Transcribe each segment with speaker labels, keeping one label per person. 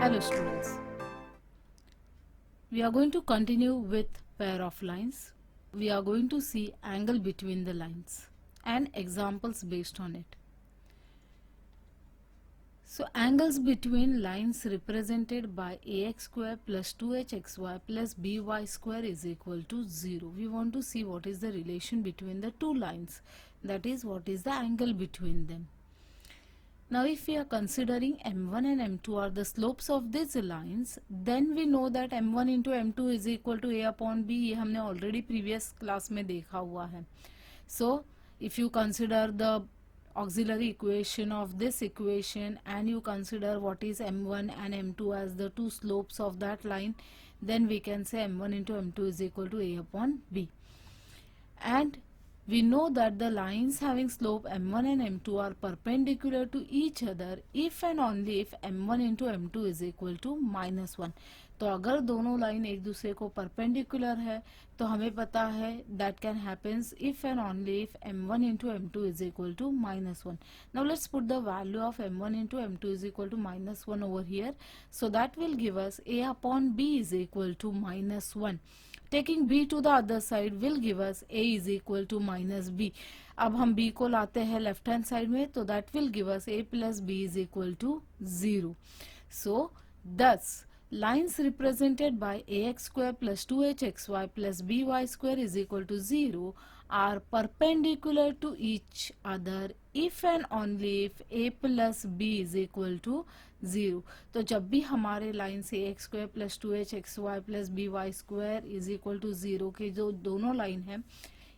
Speaker 1: Hello students, we are going to continue with pair of lines. We are going to see angle between the lines and examples based on it. So angles between lines represented by ax square plus 2hxy plus by square is equal to 0. We want to see what is the relation between the two lines, that is what is the angle between them. Now if we are considering m1 and m2 are the slopes of these lines, then we know that m1 into m2 is equal to a upon b. ये हमने already previous class में देखा हुआ है. So if you consider the auxiliary equation of this equation and you consider what is m1 and m2 as the two slopes of that line, then we can say m1 into m2 is equal to a upon b. And we know that the lines having slope m1 and m2 are perpendicular to each other if and only if m1 into m2 is equal to -1. तो अगर दोनों line एक दूसरे को perpendicular है तो हमें पता है that can happens if and only if m1 into m2 is equal to -1. Now let's put the value of m1 into m2 is equal to -1 over here. So that will give us a upon b is equal to -1. Taking b to the other side will give us a is equal to -b. अब हम b को लाते हैं left hand side में तो that will give us a plus b is equal to 0. So thus lines represented by ax square plus 2hxy plus by square is equal to 0 are perpendicular to each other if and only if a plus b is equal to 0. तो जब भी हमारे line से ax square plus 2hxy plus by square is equal to 0 के जो दोनों line हैं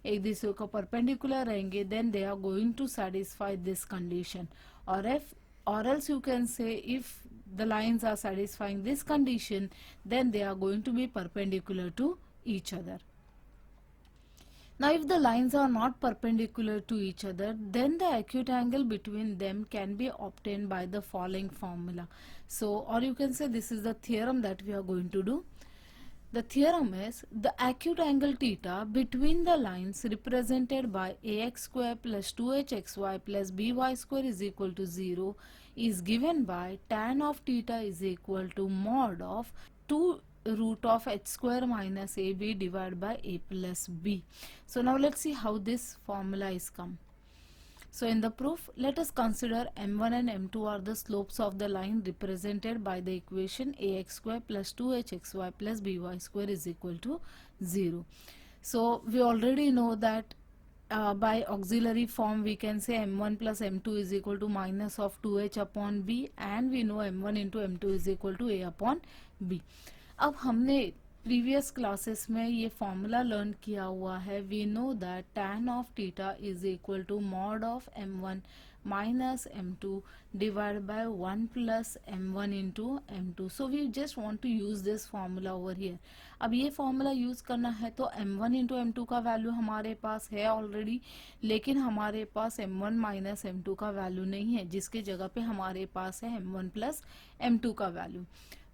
Speaker 1: एक दूसरे को परपेंडिकुलर रहेंगे, then they are going to satisfy this condition. Or else you can say if the lines are satisfying this condition, then they are going to be perpendicular to each other. Now if the lines are not perpendicular to each other, then the acute angle between them can be obtained by the following formula. So, or you can say this is the theorem that we are going to do. The theorem is the acute angle theta between the lines represented by ax square plus 2hxy plus by square is equal to 0 is given by tan of theta is equal to mod of 2 root of h square minus ab divided by a plus b. So now let's see how this formula is come. So in the proof, let us consider m1 and m2 are the slopes of the line represented by the equation ax square plus 2hxy plus by square is equal to 0. So we already know that by auxiliary form we can say m1 plus m2 is equal to minus of 2h upon b, and we know m1 into m2 is equal to a upon b. अब हमने previous classes में ये formula learn किया हुआ है. We know that tan of theta is equal to mod of m1 minus m2 divide by 1 plus m1 into m2. So we just want to use this formula over here. अब ये formula use करना है तो m1 into m2 का value हमारे पास है already, लेकिन हमारे पास m1 माइनस m2 का वैल्यू नहीं है, जिसके जगह पे हमारे पास है m1 प्लस m2 का वैल्यू.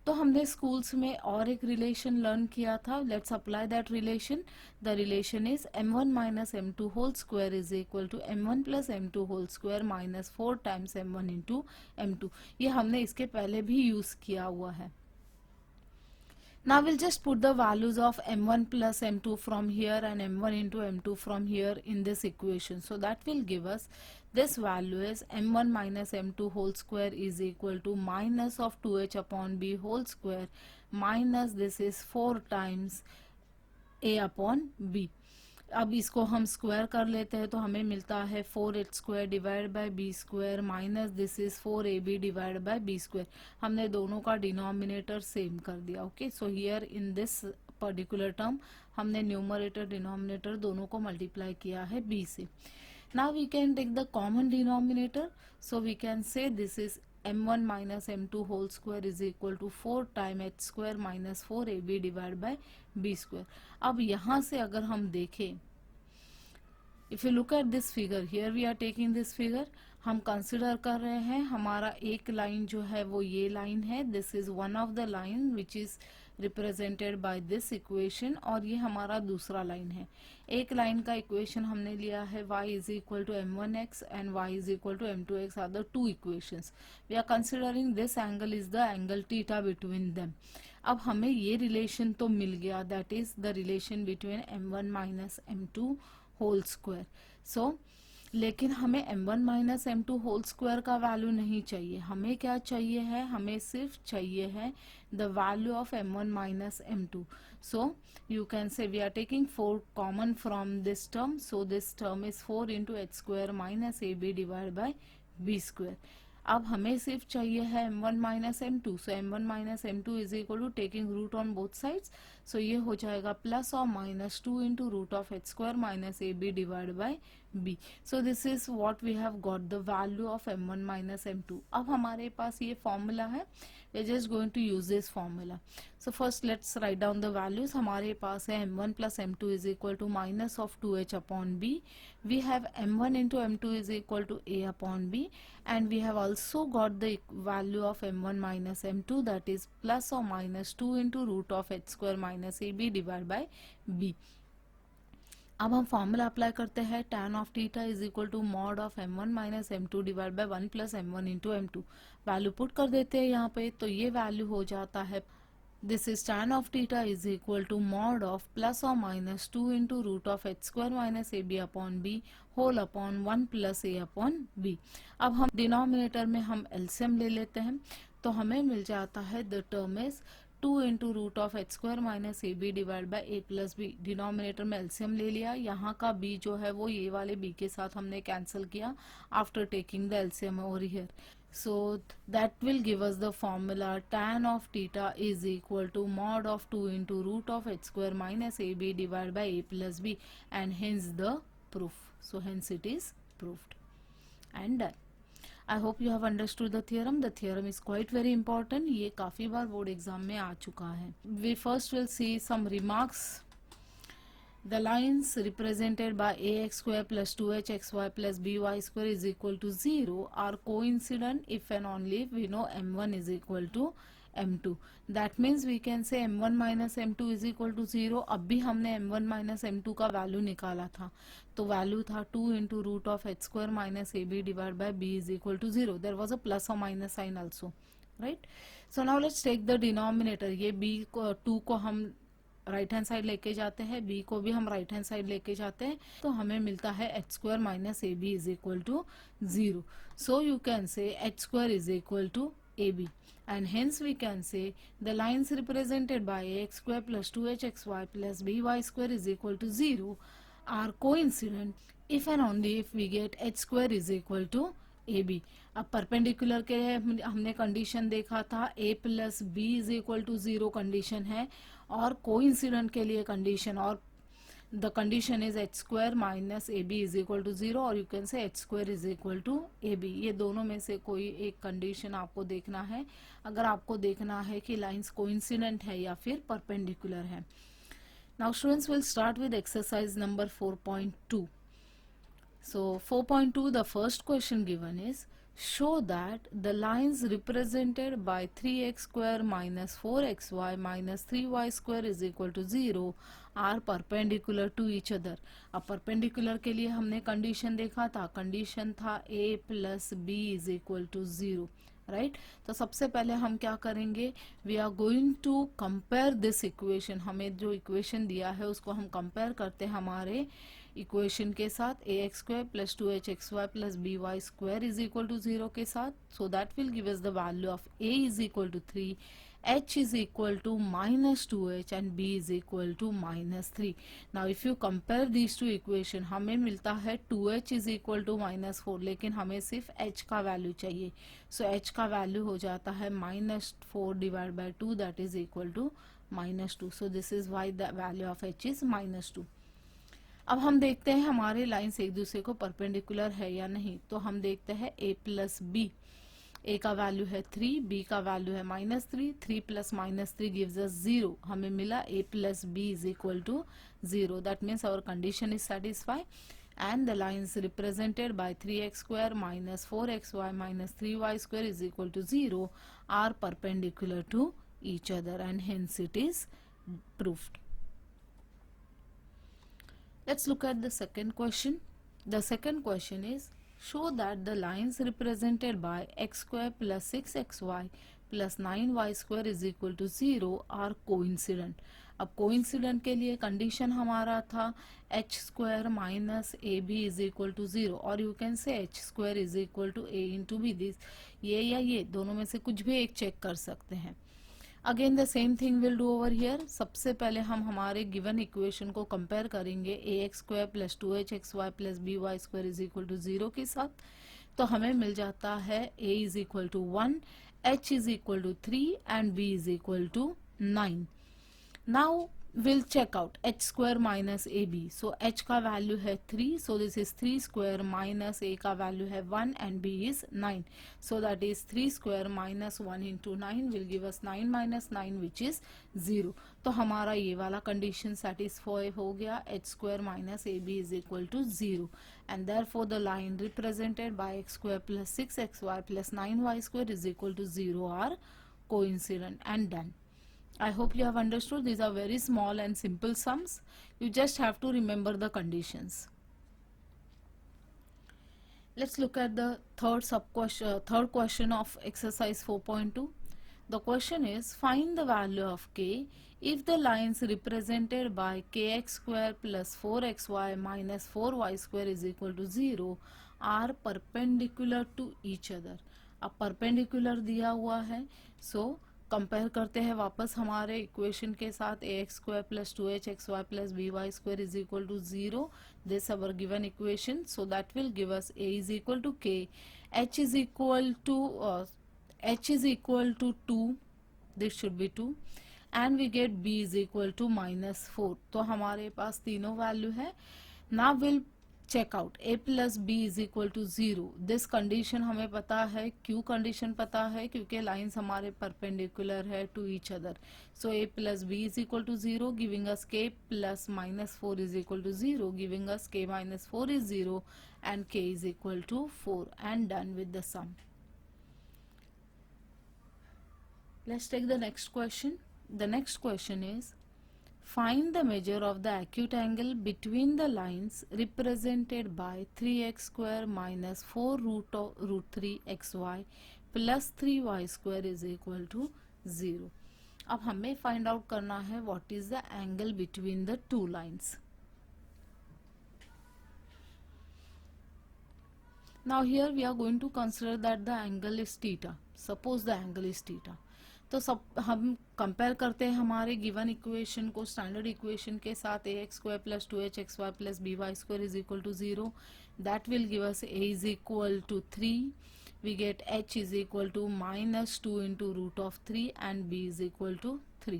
Speaker 1: तो हमने स्कूल्स में और एक रिलेशन लर्न किया था. Let's apply that relation. The relation is m1 minus m2 whole square is equal to m1 plus m2 whole square minus 4 times m1 into m2. ये हमने इसके पहले भी यूज किया हुआ है. Now we'll just put the values of m1 plus m2 from here and m1 into m2 from here in this equation. So that will give us this value is m1 minus m2 whole square is equal to minus of 2h upon b whole square minus this is 4 times a upon b. अब इसको हम square कर लेते हैं तो हमें मिलता है 4h square divide by b square minus this is 4ab divide by b square. हमने दोनों का डिनोमिनेटर सेम कर दिया. Okay, so here in this particular term हमने न्यूमरेटर डिनोमिनेटर दोनों को मल्टीप्लाई किया है b से. Now we can take the common denominator. So we can say this is m1 minus m2 whole square is equal to 4 time h square minus 4ab divide by b square. अब यहाँ से अगर हम देखें, if you look at this figure, here we are taking this figure. हम consider कर रहे हैं हमारा एक लाइन जो है वो ये लाइन है, this is one of the line which is represented by this equation, और ये हमारा दूसरा लाइन है। एक लाइन का इक्वेशन हमने लिया है y is equal to m1x and y is equal to m2x are the two equations. We are considering this angle is the angle theta between them. अब हमें ये रिलेशन तो मिल गया, that is the relation between m1 minus m2 whole square. So लेकिन हमें m1 minus m2 whole square का value नहीं चाहिए, हमें क्या चाहिए है, हमें सिर्फ चाहिए है the value of m1 minus m2। So you can say we are taking 4 common from this term, so this term is 4 into h square minus ab divided by b square। अब हमें सिर्फ चाहिए है m1 minus m2, so m1 minus m2 is equal to taking root on both sides, so ये हो जाएगा plus और minus 2 into root of h square minus A B divide by B. So this is what we have got the value of m1 minus m2। अब हमारे पास ये formula है, we are just going to use this formula. So first let's write down the values. हमारे पास है m1 plus m2 is equal to minus of 2h upon b, we have m1 into m2 is equal to a upon b, and we have also got the value of m1 minus m2, that is plus or minus 2 into root of h square minus ab divided by b। अब हम formula apply करते हैं, tan of theta is equal to mod of m1 minus m2 divide by 1 plus m1 into m2। Value put कर देते हैं यहाँ पे, तो ये वैल्यू हो जाता है, this is tan of theta is equal to mod of plus or minus 2 into root of h square minus ab upon b whole upon 1 plus a upon b। अब हम डिनोमिनेटर में हम एलसीएम ले लेते हैं, तो हमें मिल जाता है the term is 2 into root of h square minus A B divide by a plus b. Denominator में एलसीएम ले लिया, यहाँ का b जो है वो ये वाले b के साथ हमने कैंसिल किया after taking the LCM over here. So that will give us the formula tan of theta is equal to mod of 2 into root of h square minus ab divided by a plus b, and hence the proof. So hence it is proved and done. I hope you have understood the theorem. The theorem is quite very important. ये काफी बार board exam में आ चुका है। We first will see some remarks. The lines represented by ax square plus 2hxy plus by square is equal to 0 are coincident if and only if we know m1 is equal to m2. That means we can say m1 minus m2 is equal to 0। अब भी हमने m1 minus m2 का value निकाला था, तो value था 2 into root of h square minus ab divided by b is equal to 0। There was a plus or minus sign also, right? So now let's take the denominator। ये b को 2 को हम right hand side लेके जाते हैं, b को भी हम राइट हैंड साइड लेके जाते हैं, तो हमें मिलता है h square minus A b is equal to 0। So you can say h square is equal to a b, and hence we can say the lines represented by ax square plus 2hxy plus by square is equal to 0 are coincident if and only if we get h square is equal to ab। अब perpendicular के हमने condition देखा था a plus B is equal to 0 condition है, और coincident के लिए condition, और the condition is h square minus A b is equal to 0, और you can say h square is equal to a b. ये दोनों में से कोई एक कंडीशन आपको देखना है, अगर आपको देखना है कि लाइंस कोइंसिडेंट है या फिर परपेंडिकुलर है। Now students will start with exercise number 4.2। So 4.2, the first question given is show that the lines represented by 3x square minus 4xy minus 3y square is equal to 0 are perpendicular to each other। अब perpendicular के लिए हमने condition देखा था, condition था a plus B is equal to 0, right. तो सबसे पहले हम क्या करेंगे, we are going to compare this equation. हमें जो इक्वेशन दिया है उसको हम कंपेयर करते हैं हमारे इक्वेशन के साथ, ax square plus 2hxy plus by square is equal to 0 के साथ। So that will give us the value of a is equal to 3, h is equal to minus 2h and b is equal to minus 3। Now if you compare these two equation, हमें मिलता है 2h is equal to minus 4, लेकिन हमें सिर्फ h का value चाहिए। So h का value हो जाता है minus 4 divided by 2, that is equal to minus 2। So this is why the value of h is minus 2। अब हम देखते हैं हमारे लाइंस एक दूसरे को परपेंडिकुलर है या नहीं, तो हम देखते हैं a प्लस बी, a का वैल्यू है 3, b का वैल्यू है minus 3, 3 plus minus 3 gives us 0। हमें मिला a plus B is equal to 0, that means our condition is satisfy and the lines represented by 3x square minus 4xy minus 3y square is equal to 0 are perpendicular to each other, and hence it is proved. Let's look at the second question. The second question is, show that the lines represented by x square plus 6xy plus 9y square is equal to 0 are coincident. अब coincident के लिए condition हमारा था h square minus A b is equal to 0, और you can say h square is equal to a into b. This ये या ये दोनों में से कुछ भी एक चेक कर सकते हैं. Again the same thing will do over here. सबसे पहले हम हमारे गिवन इक्वेशन को कंपेयर करेंगे A X square plus 2hxy plus B Y square is equal to 0 के साथ. तो हमें मिल जाता है a is equal to 1, h is equal to 3 and b is equal to 9. Now we'll check out h square minus ab. So h का value है 3, so this is 3 square minus a का वैल्यू है 1 and b is 9. So that is 3 square minus 1 into 9 will give us 9 minus 9 which is 0. तो हमारा ये वाला condition satisfy हो गया, h square minus ab is equal to 0, and therefore the line represented by x square plus 6xy plus 9y square is equal to 0 are coincident, and done. I hope you have understood. These are very small and simple sums. You just have to remember the conditions. Let's look at the third question of exercise 4.2. The question is, find the value of k if the lines represented by kx square plus 4xy minus 4y square is equal to 0 are perpendicular to each other. अब perpendicular दिया हुआ है, so compare करते हैं वापस हमारे equation के साथ A X square plus 2hxy plus B Y square is equal to 0. This our given equation, so that will give us a is equal to k, h is equal to 2, this should be 2, and we get b is equal to -4. तो हमारे पास तीनों value है. Now will check out a plus B is equal to 0. This condition हमें पता है. क्यों condition पता है? क्योंकि लाइंस हमारे परपेंडिकुलर है to each other. So a plus B is equal to 0 giving us k plus -4 is equal to 0 giving us k minus 4 is 0 and k is equal to 4, and done with the sum. Let's take the next question. The next question is, find the measure of the acute angle between the lines represented by 3x square minus 4 root 3 xy plus 3y square is equal to 0. अब हमें find out करना है what is the angle between the two lines. Now here we are going to consider that the angle is theta. Suppose the angle is theta. तो सब हम compare करते हैं हमारे गिवन इक्वेशन को स्टैंडर्ड इक्वेशन के साथ A X square plus 2hxy plus B Y square is equal to 0. That will give us a is equal to 3. We get h is equal to -2 into root of 3 and b is equal to 3.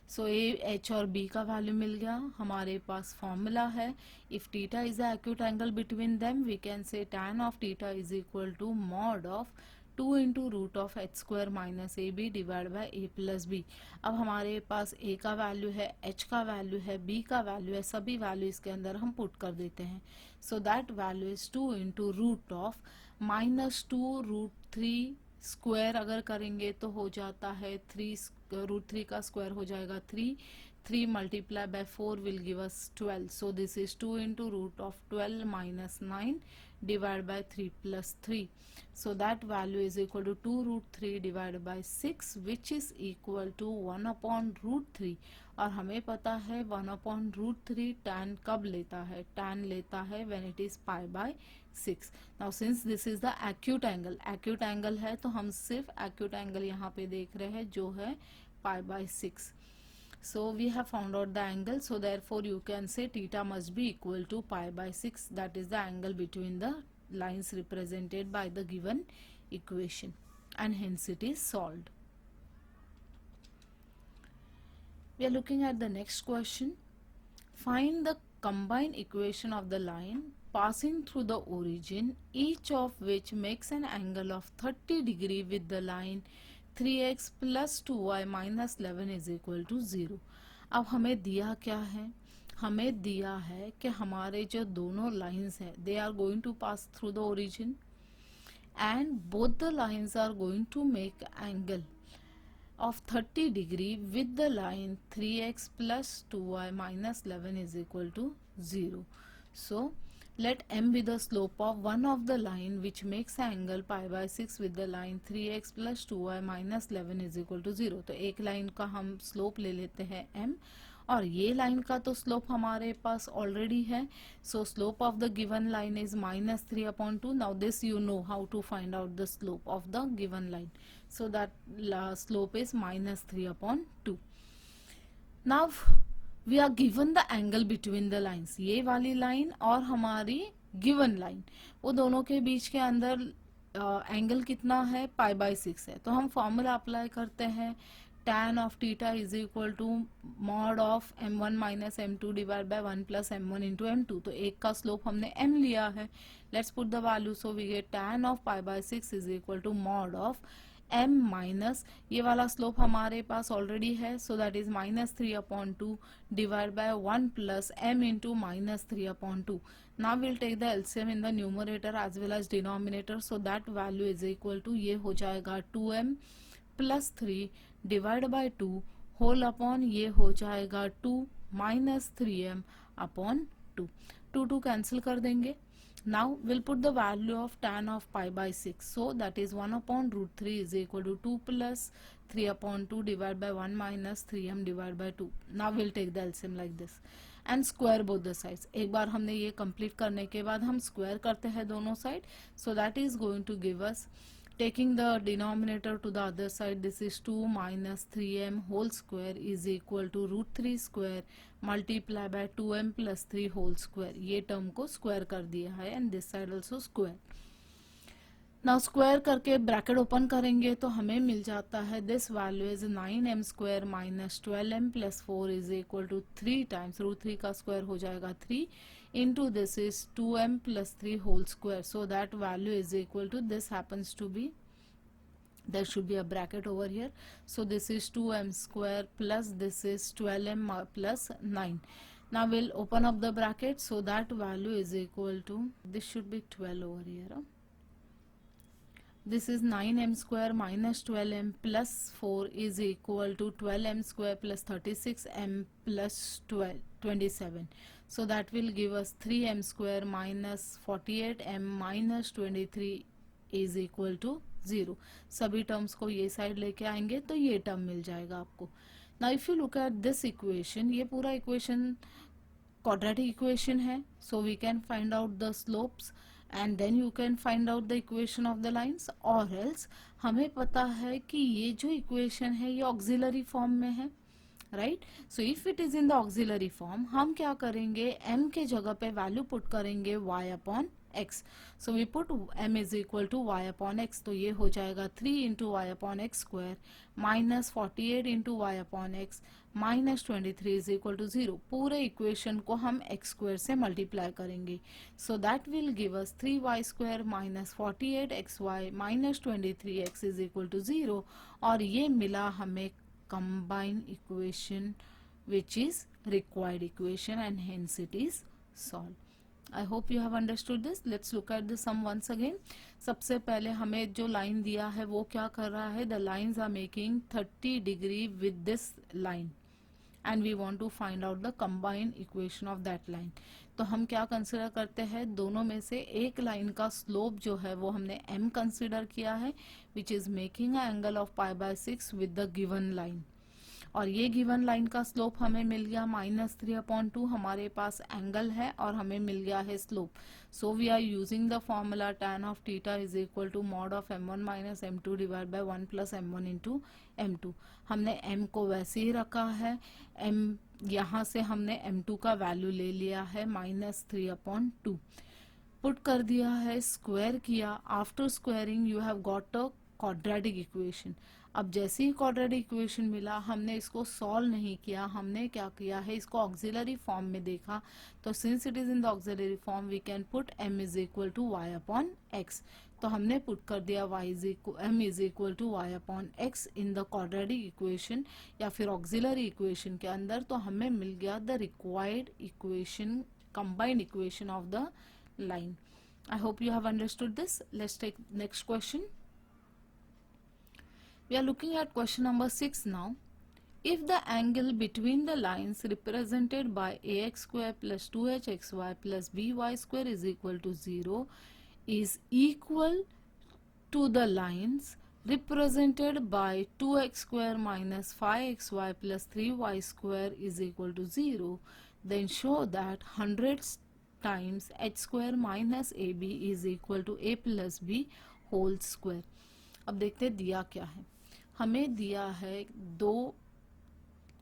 Speaker 1: So a h और b का value मिल गया. हमारे पास formula है, if theta is the acute angle between them we can say tan of theta is equal to mod of 2 into root of h square minus A B divide by a plus b. अब हमारे पास a का value है, h का value है, b का value है, सभी वैल्यू इसके अंदर हम पुट कर देते हैं. So that value is 2 into root of -2 root 3 square अगर करेंगे तो हो जाता है 3 रूट 3 का स्क्वायर हो जाएगा 3 multiply by 4 will give us 12. So this is 2 into root of 12 minus 9 divided by 3 plus 3. So that value is equal to 2 root 3 divided by 6 which is equal to 1 upon root 3. और हमें पता है 1 upon root 3 tan कब लेता है? tan लेता है when it is pi by 6. Now since this is the acute angle है तो हम सिर्फ acute angle यहाँ पे देख रहे हैं जो है pi by 6. So we have found out the angle, so therefore you can say theta must be equal to pi by 6. That is the angle between the lines represented by the given equation, and hence it is solved. We are looking at the next question. Find the combined equation of the line passing through the origin, each of which makes an angle of 30 degree with the line 3x plus 2y minus 11 is equal to 0. अब हमें दिया क्या है? हमें दिया है कि हमारे जो दोनों लाइंस है they are going to pass through the origin and both the lines are going to make angle of 30 degree with the line 3x plus 2y minus 11 is equal to 0. So let m be the slope of one of the line which makes angle pi by 6 with the line 3x plus 2y minus 11 is equal to 0. तो एक line का हम slope ले लेते हैं m और ये line का तो स्लोप हमारे पास ऑलरेडी है. So slope of the given line is -3/2. Now this you know how to find out the slope of the given line. So that slope is -3/2. Now we are given the angle between the lines. ये वाली line और हमारी given line, वो दोनों के बीच के अंदर angle कितना है, π/6 है. तो हम फॉर्मूला अप्लाई करते हैं. tan of theta is equal to mod of m1 minus m2 divided by 1 plus m1 into m2. तो एक का स्लोप हमने m लिया है. Let's put the value. So we get tan of π/6 is equal to mod of m minus ये वाला slope हमारे पास ऑलरेडी है. So that is -3/2 divide by 1 plus m into -3/2. Now we'll take the LCM in the numerator as well as denominator. So that value is equal to ये हो जाएगा 2m plus 3 divide by 2 whole upon ये हो जाएगा 2 minus 3m upon 2. 2 cancel कर देंगे. Now will put the value of tan of π/6. So that is 1/√3 is equal to 2 प्लस 3/2 divide by 1 minus 3m divide by 2. Now will take the LCM like this and square both the sides. एक बार हमने ये complete करने के बाद हम square करते हैं दोनों side. So that is going to give us, taking the denominator to the other side, this is 2 minus 3m whole square is equal to √3 square multiply by 2m plus 3 whole square. ये term को square कर दिया है and this side also square. Now square करके bracket open करेंगे तो हमें मिल जाता है this value is 9m square minus 12m plus 4 is equal to 3 times √3 का स्क्वायर हो जाएगा 3 into this is 2m plus 3 whole square. So that value is equal to, this happens to be, there should be a bracket over here. So this is 2m square plus this is 12m plus 9. Now we'll open up the bracket. So that value is equal to, this should be 12 over here. This is 9m square minus 12m plus 4 is equal to 12m square plus 36m plus 27. So that will give us 3m square minus 48m minus 23 is equal to 0. सभी terms को ये side लेके आएंगे तो ये term मिल जाएगा आपको. Now if you look at this equation, ये पूरा इक्वेशन quadratic equation है. So we can find out the slopes and then you can find out the equation of the lines, or else हमें पता है कि ये जो इक्वेशन है ये ऑक्सिलरी फॉर्म में है, right. So if it is in the auxiliary form, हम क्या करेंगे, m के जगह पे वैल्यू पुट करेंगे y upon x. So we put m is equal to y upon x. तो ये हो जाएगा 3 into y upon x square minus 48 into y upon x minus 23 is equal to 0. पूरे इक्वेशन को हम एक्स स्क्वायर से multiply करेंगे. So that will give us 3y square minus 48xy minus 23x is equal to 0. और ये मिला हमें combined equation which is required equation and hence it is solved. I hope you have understood this. Let's look at the sum once again. सबसे पहले हमें जो line दिया है वो क्या कर रहा है, the lines are making 30 degree with this line and we want to find out the combined equation of that line. तो हम क्या कंसिडर करते हैं, दोनों में से एक लाइन का स्लोप जो है वो हमने m कंसिडर किया है which is making an angle of π/6 with the given line. और ये गिवन लाइन का स्लोप हमें मिल गया -3/2. हमारे पास एंगल है और हमें मिल गया है slope. So we are using the formula tan of theta is equal to mod of m1 minus m2 divide by 1 plus m1 into m2. हमने m को वैसे ही रखा है. m यहाँ से हमने m2 का वैल्यू ले लिया है -3/2. पुट कर दिया है, स्क्वायर किया. After squaring you have got a quadratic equation. अब जैसे ही क्वाड्रेटिक इक्वेशन मिला, हमने इसको सॉल्व नहीं किया, हमने क्या किया है, इसको ऑक्सिलरी फॉर्म में देखा. तो since it is in the auxiliary form we can put m is equal to y upon x. तो हमने पुट कर दिया m is equal to y upon x in the quadratic equation या फिर auxiliary equation के अंदर, तो हमें मिल गया the required equation, combined equation of the line. I hope you have understood this. Let's take next question. We are looking at question number 6 now. If the angle between the lines represented by ax square plus 2hxy plus by square is equal to 0 is equal to the lines represented by 2x square minus 5xy plus 3y square is equal to 0, then show that 100 times h square minus ab is equal to a plus b whole square. अब देखते हैं दिया क्या है. हमें दिया है दो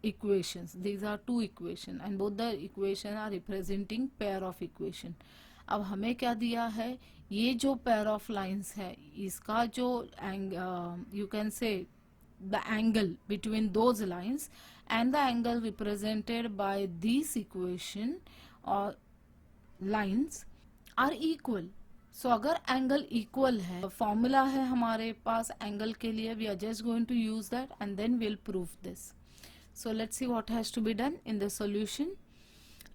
Speaker 1: equations. These are two equations and both the equation are representing pair of equation. अब हमें क्या दिया है, ये जो pair of lines है इसका जो you can say the angle between those lines and the angle represented by this equation or lines are equal. So अगर एंगल इक्वल है, फॉर्मूला है हमारे पास एंगल के लिए, we are just going to use that and then will prove this. So let's see what has to be done in the solution.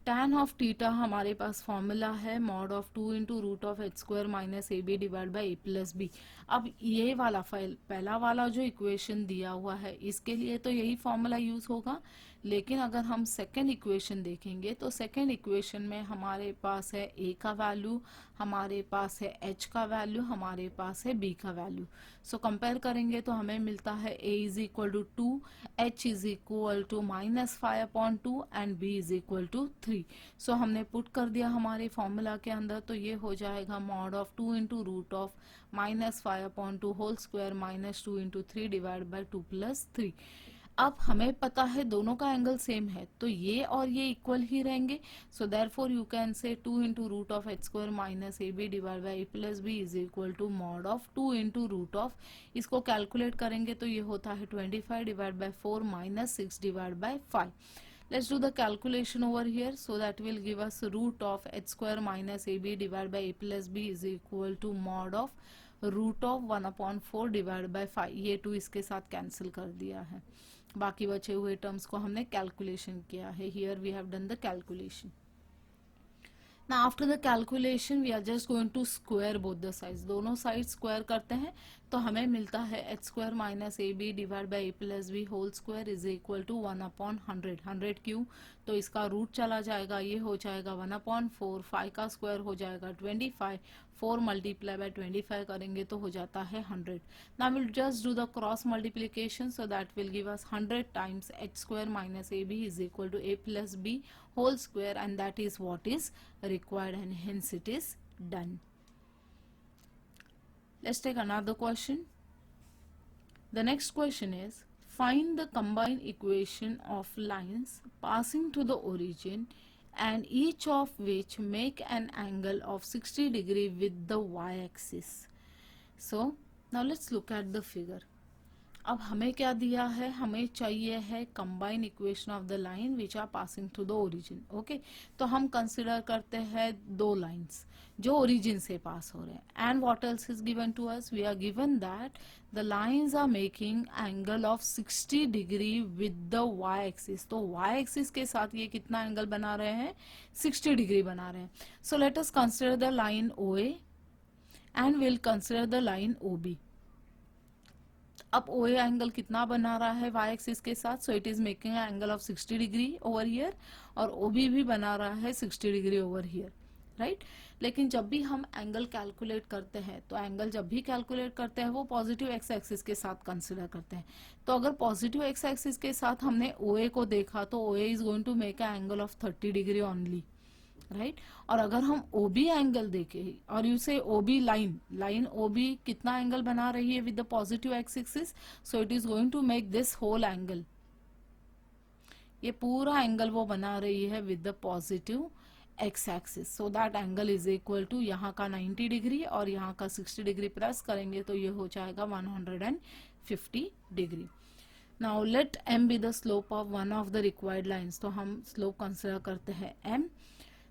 Speaker 1: tan of theta हमारे पास formula है mod of 2 into root of h square minus A B divide by a plus b. अब ये वाला पहला वाला जो equation दिया हुआ है इसके लिए तो यही फॉर्मूला यूज होगा, लेकिन अगर हम सेकेंड इक्वेशन देखेंगे तो सेकेंड इक्वेशन में हमारे पास है a का वैल्यू, हमारे पास है h का वैल्यू, हमारे पास है b का वैल्यू. सो कंपेयर करेंगे तो हमें मिलता है a is equal to 2, h is equal to minus 5/2 and b is equal to 3. So हमने पुट कर दिया हमारे फॉर्मूला के अंदर, तो ये हो जाएगा mod of 2 into root of minus 5/2 whole square minus 2 into 3 divide by 2 plus 3. अब हमें पता है दोनों का एंगल सेम है तो ये और ये इक्वल ही रहेंगे. So therefore you can say 2 into root of h square minus A B divide by a plus B is equal to mod of 2 into root of, इसको कैलकुलेट करेंगे तो ये होता है 25 divide by 4 minus 6 divide by 5. Let's do the calculation over here. So that will give us root of h square minus ab divided by a plus b is equal to mod of root of 1/4 divided by 5. ये 2 इसके साथ cancel कर दिया है, बाकी बचे हुए terms को हमने कैलकुलेशन किया है. Here we have done the calculation. Now after the calculation we are just going to square both the sides. दोनों साइड स्क्वायर करते हैं तो हमें मिलता है h square minus A B divide by a plus b whole square is equal to 1/100. 100 क्यों, तो इसका रूट चला जाएगा, ये हो जाएगा 1/4. 5 का स्क्वायर हो जाएगा 25, 4 मल्टीप्लाई बाय 25 करेंगे तो हो जाता है 100. Now will just do the cross multiplication, so that will give us 100 times h square minus A b is equal to a plus b whole square, and that is what is required and hence it is done. Let's take another question. The next question is find the combined equation of lines passing to the origin and each of which make an angle of 60 degree with the y-axis. So now let's look at the figure. अब हमें क्या दिया है, हमें चाहिए है combine equation of the line which are passing to the origin. Okay, तो हम कंसिडर करते हैं दो लाइंस जो ओरिजिन से पास हो रहे हैं. And what else is given to us, we are given that the lines are making angle of 60 degree with the y axis. तो वाई एक्सिस के साथ ये कितना एंगल बना रहे हैं, 60 डिग्री बना रहे हैं. So let us consider the line o a and will consider the line o b. अब ओ ए एंगल कितना बना रहा है वाई एक्सिस के साथ, सो it is making angle of 60 degree over here, और ओ बी भी बना रहा है 60 डिग्री ओवर हियर, राइट. लेकिन जब भी हम एंगल कैलकुलेट करते हैं तो एंगल जब भी कैलकुलेट करते हैं वो पॉजिटिव एक्स एक्सिस के साथ कंसिडर करते हैं. तो अगर पॉजिटिव एक्स एक्सिस के साथ हमने ओ ए को देखा तो O A is going to make a angle of 30 degree only, right. और अगर हम ओ बी एंगल देखें और you say o b line o b कितना एंगल बना रही है with the positive x axis, so it is going to make this whole angle, ये पूरा एंगल वो बना रही है with the positive x axis. So that angle is equal to यहाँ का 90 डिग्री और यहाँ का 60 डिग्री प्लस करेंगे तो ये हो जाएगा 150 degree. Now let m be the slope of one of the required lines. तो हम स्लोप कंसिडर करते हैं m.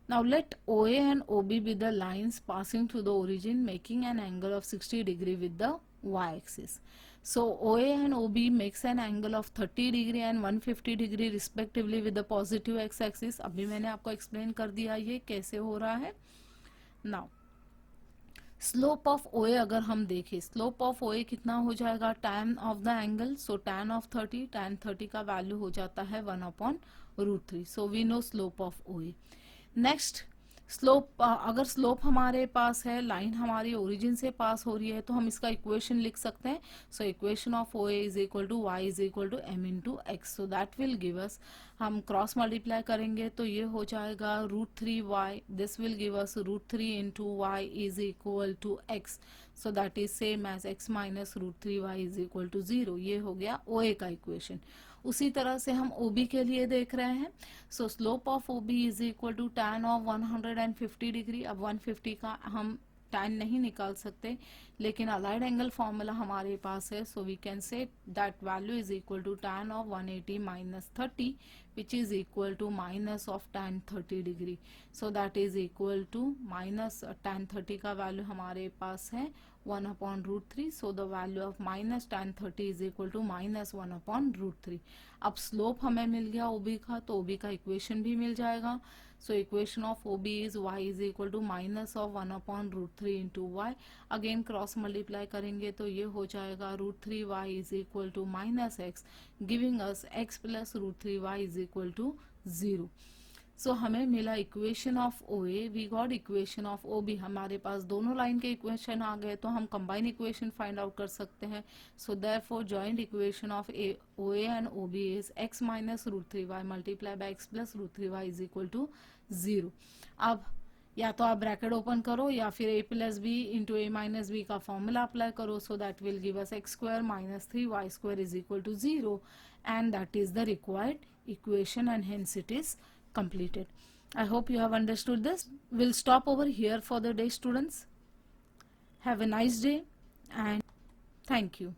Speaker 1: Now let OA and OB be the lines passing through the origin making an angle of 60 degree with the y-axis. So OA and OB makes an angle of 30 degree and 150 degree respectively with the positive x-axis. अभी मैंने आपको explain कर दिया ये कैसे हो रहा है. Now स्लोप ऑफ OA अगर हम देखें, स्लोप ऑफ OA कितना हो जाएगा, tan of the angle, so tan of 30, tan 30 का वैल्यू हो जाता है 1/√3. So we know slope of OA. Next slope, अगर स्लोप हमारे पास है, लाइन हमारी ओरिजिन से पास हो रही है, तो हम इसका इक्वेशन लिख सकते हैं. So equation of OA is equal to y is equal to m into x. So that will give us, हम क्रॉस मल्टीप्लाई करेंगे तो ये हो जाएगा √3y. This will give us √3 into y is equal to x. So that is same as x minus √3y is equal to 0. ये हो गया OA का इक्वेशन. उसी तरह से हम OB के लिए देख रहे हैं. So slope of OB is equal to tan of 150 degree. अब 150 का हम tan नहीं निकाल सकते, लेकिन अलाइड एंगल फॉर्मूला हमारे पास है. So we can say that value is equal to tan of 180 minus 30 which is equal to minus of tan 30 degree. So that is equal to minus tan 30 का value हमारे पास है 1/√3. So the value of minus tan 30 is equal to minus 1/√3. अब slope हमें मिल गया OB का, तो OB का इक्वेशन भी मिल जाएगा. So equation of OB is y is equal to minus of 1/√3 into y. Again cross multiply करेंगे तो ये हो जाएगा √3y is equal to minus x, giving us x plus √3y is equal to 0. So हमें मिला equation of OA, we got equation of OB. हमारे पास दोनों line के इक्वेशन आ गए, तो हम कंबाइन इक्वेशन फाइंड आउट कर सकते हैं. So therefore joint equation of OA and OB is x minus √3y multiply by x plus √3y is equal to 0. अब या तो आप ब्रैकेट ओपन करो या फिर a plus b into a minus b का फॉर्मूला अप्लाई करो. So that will give us x square minus 3y square is equal to 0 and that is the required equation and hence it is completed. I hope you have understood this. We'll stop over here for the day, students. Have a nice day and thank you.